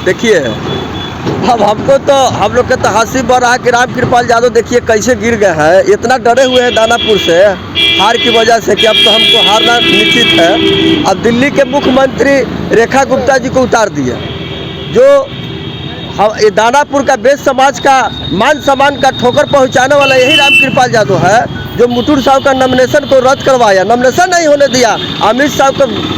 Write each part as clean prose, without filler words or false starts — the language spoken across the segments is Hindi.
देखिए अब हमको तो हम लोग के तो हंसी बढ़ रहा है कि रामकृपाल यादव देखिए कैसे गिर गए हैं, इतना डरे हुए हैं दानापुर से हार की वजह से कि अब तो हमको हारना निश्चित है। अब दिल्ली के मुख्यमंत्री रेखा गुप्ता जी को उतार दिए, जो हम दानापुर का बेस समाज का मान सम्मान का ठोकर पहुंचाने वाला यही रामकृपाल यादव है, जो मुटूर साहब का नॉमिनेशन को रद्द करवाया, नॉमिनेशन नहीं होने दिया। अमित साहब को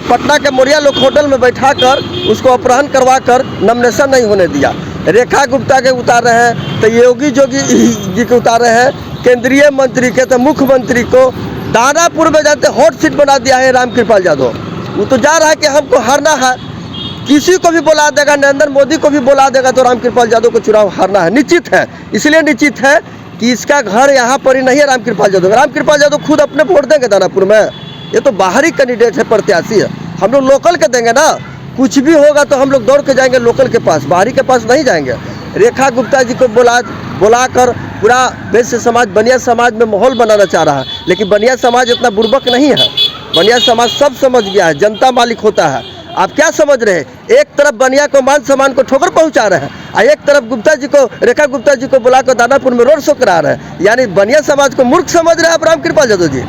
पटना के मोरिया लोक होटल में बैठाकर उसको अपहरण करवाकर नॉमिनेशन नहीं होने दिया। रेखा गुप्ता के उतार रहे हैं तो योगी जी के उतार रहे हैं, केंद्रीय मंत्री के तो मुख्यमंत्री को दानापुर में जाते हॉट सीट बना दिया है रामकृपाल यादव। वो तो जा रहा है कि हमको हारना है, किसी को भी बुला देगा, नरेंद्र मोदी को भी बुला देगा तो रामकृपाल यादव को चुनाव हारना है, निश्चित है। इसलिए निश्चित है कि इसका घर यहाँ पर ही नहीं है रामकृपाल यादव। रामकृपाल यादव खुद अपने वोट देंगे दानापुर में, ये तो बाहरी कैंडिडेट है, प्रत्याशी है। हम लोग लोकल के देंगे ना, कुछ भी होगा तो हम लोग दौड़ के जाएंगे लोकल के पास, बाहरी के पास नहीं जाएंगे। रेखा गुप्ता जी को बुलाकर पूरा वैश्य समाज, बनिया समाज में माहौल बनाना चाह रहा है, लेकिन बनिया समाज इतना बुर्बक नहीं है। बनिया समाज सब समझ गया है, जनता मालिक होता है। आप क्या समझ रहे हैं, एक तरफ बनिया को मान सम्मान को ठोकर पहुंचा रहे हैं और एक तरफ गुप्ता जी को, रेखा गुप्ता जी को बुलाकर दानापुर में रोड शो करा रहे हैं। यानी बनिया समाज को मूर्ख समझ रहे हैं आप रामकृपाल यादव जी।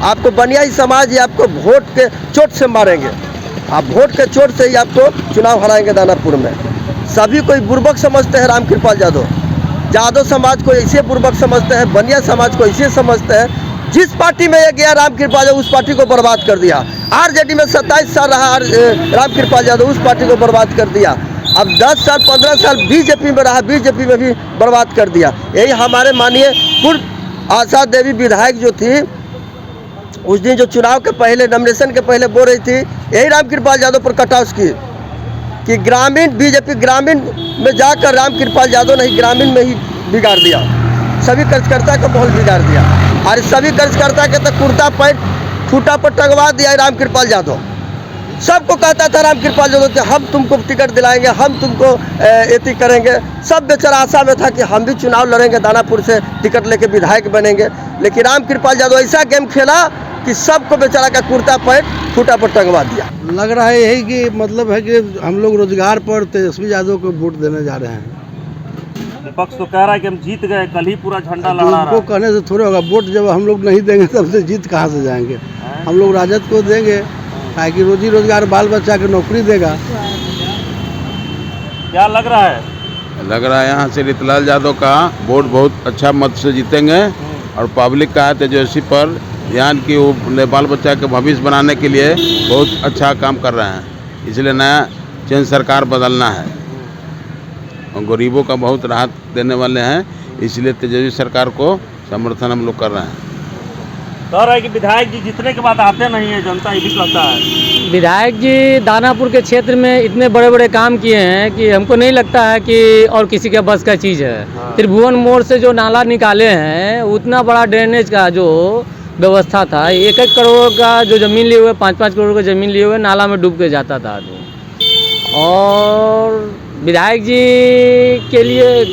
आपको बनिया समाज ही आपको वोट के चोट से मारेंगे, आप वोट के चोट से ही आपको चुनाव हराएंगे दानापुर में। सभी कोई बुर्बक समझते हैं रामकृपाल यादव समाज को ऐसे बुर्बक समझते हैं, बनिया समाज को ऐसे समझते हैं। जिस पार्टी में ये गया रामकृपाल यादव उस पार्टी को बर्बाद कर दिया। आरजेडी में 27 साल रहा रामकृपाल यादव, उस पार्टी को बर्बाद कर दिया। अब 10 साल 15 साल बीजेपी में रहा, बीजेपी में भी बर्बाद कर दिया। यही हमारे माननीय पूर्व आशा देवी विधायक जो थी, उस दिन जो चुनाव के पहले, नॉमिनेशन के पहले बोल रही थी, यही रामकृपाल यादव पर कटाक्ष की कि ग्रामीण बीजेपी ग्रामीण में जाकर रामकृपाल यादव ने ग्रामीण में ही बिगाड़ दिया, सभी कार्यकर्ता का माहौल बिगाड़ दिया। और सभी कार्यकर्ता के तो कुर्ता पैंट खूटा पर टंगवा दिया रामकृपाल यादव। सबको कहता था रामकृपाल यादव कि हम तुमको टिकट दिलाएंगे, हम तुमको एती करेंगे। सब बेचारा आशा में था कि हम भी चुनाव लड़ेंगे, दानापुर से टिकट लेके विधायक बनेंगे। लेकिन रामकृपाल यादव ऐसा गेम खेला कि सबको बेचारा का कुर्ता पैंट खूटा पर टंगवा दिया। लग रहा है यही कि मतलब है कि हम लोग रोजगार पर तेजस्वी यादव को वोट देने जा रहे हैं। विपक्ष तो कह रहा है कि हम जीत गए, कल ही पूरा झंडा लहरा रहा है। उनको कहने से थोड़े होगा, वोट जब हम लोग नहीं देंगे तब से जीत कहाँ से जाएंगे। हम लोग राजद को देंगे ताकि रोजी रोजगार बाल बच्चा के नौकरी देगा। क्या लग रहा है? लग रहा है यहाँ से रीतलाल यादव का वोट बहुत अच्छा मत से जीतेंगे और पब्लिक का है तेजस्वी पर ध्यान की वो बाल बच्चा के भविष्य बनाने के लिए बहुत अच्छा काम कर रहे हैं। इसलिए नया चेंज सरकार बदलना है और गरीबों का बहुत राहत देने वाले हैं, इसलिए तेजस्वी सरकार को समर्थन हम लोग कर रहे हैं। कह रहा है कि विधायक जी जीतने के बाद आते नहीं है, जनता ये भी कहता है। विधायक जी दानापुर के क्षेत्र में इतने बड़े बड़े काम किए हैं कि हमको नहीं लगता है कि और किसी के बस का चीज़ है। त्रिभुवन मोड़ से जो नाला निकाले हैं, उतना बड़ा ड्रेनेज का जो व्यवस्था था, 1-1 करोड़ का जो ज़मीन लिए हुए, 5-5 करोड़ का ज़मीन लिए हुए नाला में डूब के जाता था आदमी। और विधायक जी के लिए,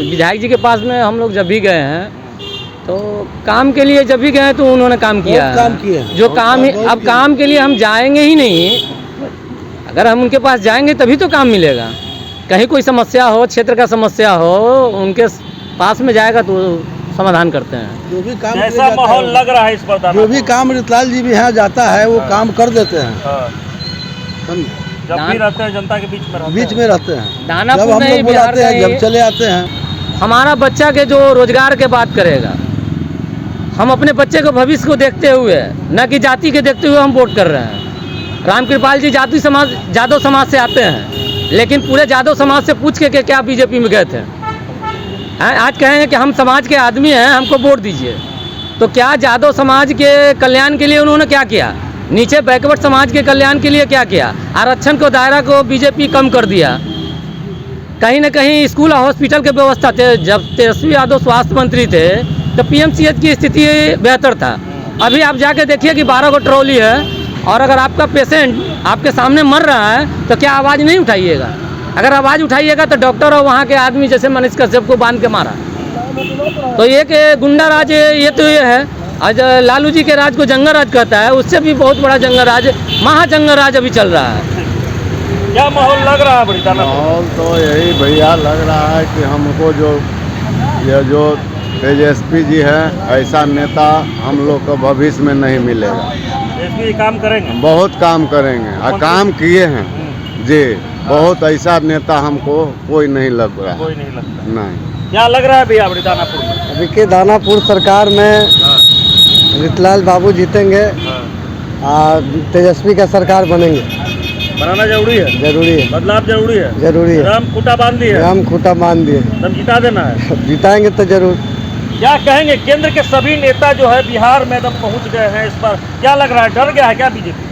विधायक जी के पास में हम लोग जब भी गए हैं तो काम के लिए जब भी गए हैं तो उन्होंने काम किया है, काम किया है। जो काम है। अब काम के लिए हम जाएंगे ही नहीं, अगर हम उनके पास जाएंगे तभी तो काम मिलेगा। कहीं कोई समस्या हो, क्षेत्र का समस्या हो, उनके पास में जाएगा तो समाधान करते हैं। जो भी काम कैसा माहौल लग रहा है इस पर? जो भी काम रीतलाल जी भी यहाँ जाता है वो काम कर देते हैं। जब भी रहते हैं जनता के बीच में रहते हैं। दानापुर जब हम नहीं, लोग बिहार बुलाते हैं, का जब चले आते हैं। हमारा बच्चा के जो रोजगार के बात करेगा, हम अपने बच्चे के भविष्य को देखते हुए, न कि जाति के देखते हुए हम वोट कर रहे हैं। रामकृपाल जी जाति समाज, यादव समाज से आते हैं, लेकिन पूरे यादव समाज से पूछ के क्या बीजेपी में गए थे? आज कहेंगे कि हम समाज के आदमी हैं, हमको वोट दीजिए, तो क्या यादव समाज के कल्याण के लिए उन्होंने क्या किया? नीचे बैकवर्ड समाज के कल्याण के लिए क्या किया? आरक्षण को दायरा को बीजेपी कम कर दिया। कहीं न कहीं स्कूल और हॉस्पिटल के व्यवस्था थे। जब तेजस्वी यादव स्वास्थ्य मंत्री थे तो पीएमसीएच की स्थिति बेहतर था। अभी आप जाके देखिए कि 12 गो ट्रॉली है, और अगर आपका पेशेंट आपके सामने मर रहा है तो क्या आवाज़ नहीं उठाइएगा? अगर आवाज़ उठाइएगा तो डॉक्टर और वहाँ के आदमी जैसे मनीष कश्यप को बांध के मारा। तो ये कि गुंडा राज, ये तो ये है। आज लालू जी के राज को जंगल राज कहता है, उससे भी बहुत बड़ा जंगल राज, महाजंगल राज अभी चल रहा है। क्या माहौल लग रहा है बड़ी दानापुर? माहौल तो यही भैया लग रहा है कि हमको जो तेजस्वी जी है, ऐसा नेता हम लोग को भविष्य में नहीं मिलेगा। तेजस्वी जी काम करेंगे? बहुत काम करेंगे और काम किए हैं जी। बहुत ऐसा नेता हमको कोई नहीं लग रहा। कोई नहीं लगता? नहीं। क्या लग रहा है भैया बड़ी दानापुर में? अभी के दानापुर सरकार में रीतलाल बाबू जीतेंगे और तेजस्वी का सरकार बनेंगे। बनाना जरूरी है? जरूरी है, बदलाव जरूरी है? जरूरी है। राम खूंटा बांध दिए? हम खूंटा मान दिए, तब जिता देना है। जिताएंगे तो जरूर। क्या कहेंगे, केंद्र के सभी नेता जो है बिहार में एकदम पहुंच गए हैं इस पर, क्या लग रहा है, डर गया है क्या बीजेपी?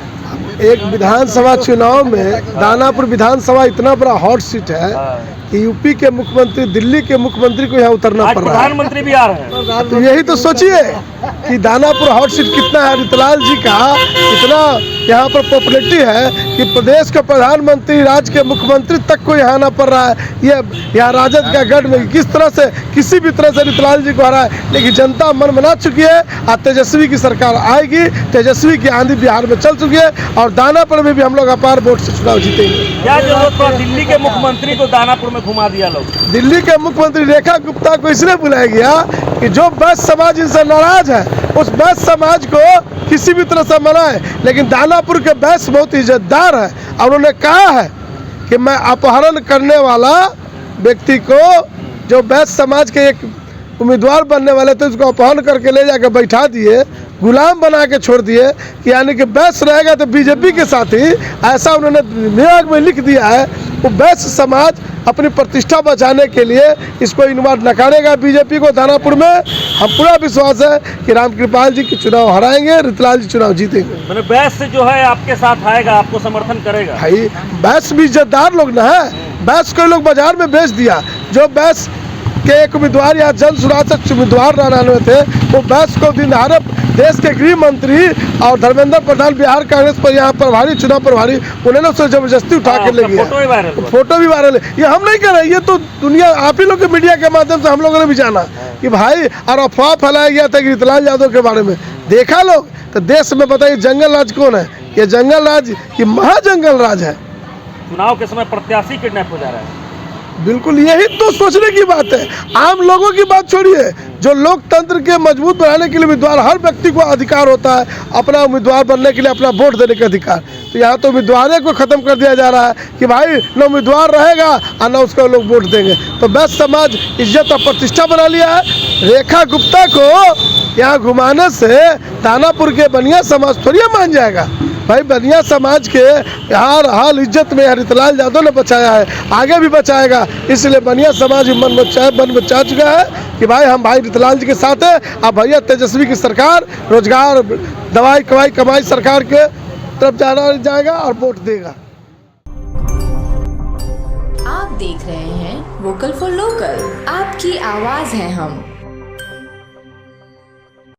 एक विधानसभा चुनाव में दानापुर विधानसभा इतना बड़ा हॉट सीट है कि यूपी के मुख्यमंत्री, दिल्ली के मुख्यमंत्री को यहाँ उतरना आज पड़ रहा है। प्रधानमंत्री भी आ रहे हैं। तो यही तो सोचिए कि दानापुर हॉट सीट कितना है। रीतलाल जी का इतना यहाँ पर पॉपुलरिटी है कि प्रदेश के प्रधानमंत्री, राज्य के मुख्यमंत्री तक को यहाँ आना पड़ रहा है। ये यहाँ राजद का गढ़ में किस तरह से, किसी भी तरह से रीतलाल जी को हरा है, लेकिन जनता मन बना चुकी है। और तेजस्वी की सरकार आएगी, तेजस्वी की आंधी बिहार में चल चुकी है और दानापुर में भी हम लोग अपार वोट से चुनाव जीतेंगे। क्या जरूरत पड़ा दिल्ली के मुख्यमंत्री को दानापुर में घुमा दिया लोग? दिल्ली के मुख्यमंत्री रेखा गुप्ता को इसलिए बुलाया गया कि जो बैस समाज इनसे नाराज है, उस बैस समाज को किसी भी तरह से मनाए। लेकिन दानापुर के बैस बहुत इज्जतदार है और उन्होंने कहा है कि मैं अपहरण करने वाला व्यक्ति को, जो बैस समाज के एक उम्मीदवार बनने वाले थे, उसको अपहरण करके ले जाकर बैठा दिए, गुलाम बना के छोड़ दिए कि यानी कि बैस रहेगा तो बीजेपी के साथ ही, ऐसा उन्होंने नियोग में लिख दिया है। वो बैस समाज अपनी प्रतिष्ठा बचाने के लिए इसको इन्वाइट नकारेगा बीजेपी को दानापुर में। हम पूरा विश्वास है कि रामकृपाल जी की चुनाव हराएंगे, रीतलाल जी चुनाव जीतेंगे। मैंने बैस जो है आपके साथ आएगा, आपको समर्थन करेगा? भाई बैस भी इज्जतदार लोग ना है। बैस को लोग बाजार में बेच दिया। जो बैस के एक उम्मीदवार या जन सुराज से उम्मीदवार रहने थे, वो बैस को दिन दहाड़े देश के गृह मंत्री और धर्मेंद्र प्रधान बिहार कांग्रेस पर यहाँ प्रभारी, चुनाव प्रभारी, उन्होंने उससे जबरदस्ती उठा के ले गया। फोटो भी वायरल है। ये हम नहीं कर रहे, ये तो दुनिया, आप ही लोग के मीडिया के माध्यम से हम लोगों ने भी जाना कि भाई, और अफवाह फैलाया गया था कि रीतलाल यादव के बारे में। देखा लोग तो देश में बताइए जंगल राज कौन है? ये जंगल राज, ये महाजंगल राज है। चुनाव के समय प्रत्याशी किडनैप हो जा रहा है। बिल्कुल, यही तो सोचने की बात है। आम लोगों की बात छोड़िए, जो लोकतंत्र के मजबूत बनाने के लिए उम्मीदवार, हर व्यक्ति को अधिकार होता है अपना उम्मीदवार बनने के लिए, अपना वोट देने का अधिकार। तो यहाँ तो उम्मीदवार को खत्म कर दिया जा रहा है कि भाई न उम्मीदवार रहेगा और न उसको लोग वोट देंगे। तो बैस समाज इज्जत और प्रतिष्ठा बना लिया है। रेखा गुप्ता को यहाँ घुमाने से दानापुर के बनिया समाज थोड़ी मान जाएगा। भाई बनिया समाज के हर हाल इज्जत में रीतलाल यादव ने बचाया है, आगे भी बचाएगा। इसलिए बनिया समाज मन बचा चुका है कि भाई हम भाई रीतलाल जी के साथ है। अब भैया तेजस्वी की सरकार रोजगार, दवाई कमाई सरकार के तरफ जाएगा और वोट देगा। आप देख रहे हैं वोकल फॉर लोकल, आपकी आवाज है हम।